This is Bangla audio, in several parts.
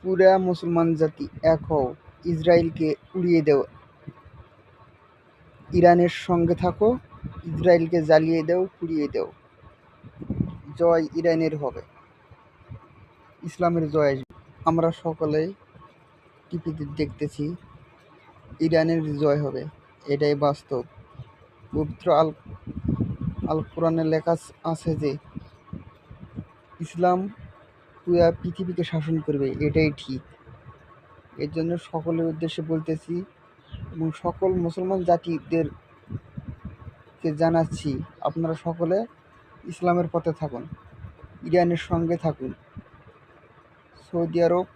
পুরা মুসলমান জাতি এক হও, ইসরায়েলকে উড়িয়ে দাও, ইরানের সঙ্গে থাকো, ইসরায়েলকে জ্বালিয়ে দাও, পুড়িয়ে দাও। জয় ইরানের হবে, ইসলামের জয় আসবে। আমরা সকলেই টিভিতে দেখতেছি ইরানের জয় হবে, এটাই বাস্তব। পবিত্র আল কোরআনে লেখা আছে যে ইসলাম পুরা পৃথিবীকে শাসন করবে, এটাই ঠিক। এর জন্য সকলের উদ্দেশ্যে বলতেছি এবং সকল মুসলমান জাতিদেরকে জানাচ্ছি, আপনারা সকলে ইসলামের পথে থাকুন, ইরানের সঙ্গে থাকুন। সৌদি আরব,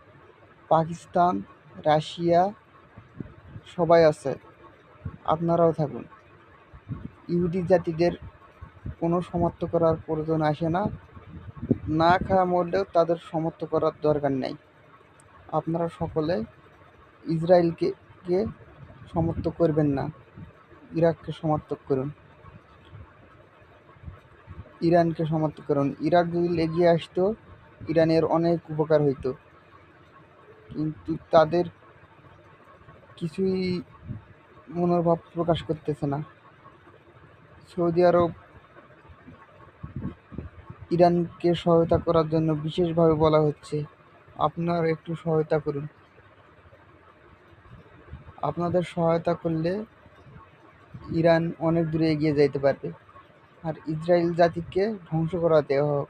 পাকিস্তান, রাশিয়া সবাই আছে, আপনারাও থাকুন। ইহুদি জাতিদের কোনো সমর্থ করার প্রয়োজন আসে না, না খাওয়া মরলেও তাদের সমর্থ করার দরকার নেই। আপনারা সকলে ইসরায়েলকে সমর্থন করবেন না, ইরাককে সমর্থন করুন, ইরানকে সমর্থন করুন। ইরাক যদি এগিয়ে আসতো, ইরানের অনেক উপকার হইতো, কিন্তু তাদের কিছুই মনোভাব প্রকাশ করতেছে না। সৌদি আরব ইরানকে সহায়তা করার জন্য বিশেষভাবে বলা হচ্ছে, আপনারা একটু সহায়তা করুন। আপনাদের সহায়তা করলে ইরান অনেক দূরে এগিয়ে যাইতে পারবে, আর ইসরায়েল জাতিকে ধ্বংস করা দেওয়া হোক,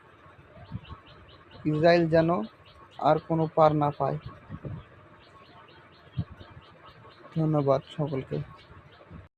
ইসরায়েল যেন আর কোনো পার না পায়। ধন্যবাদ সকলকে।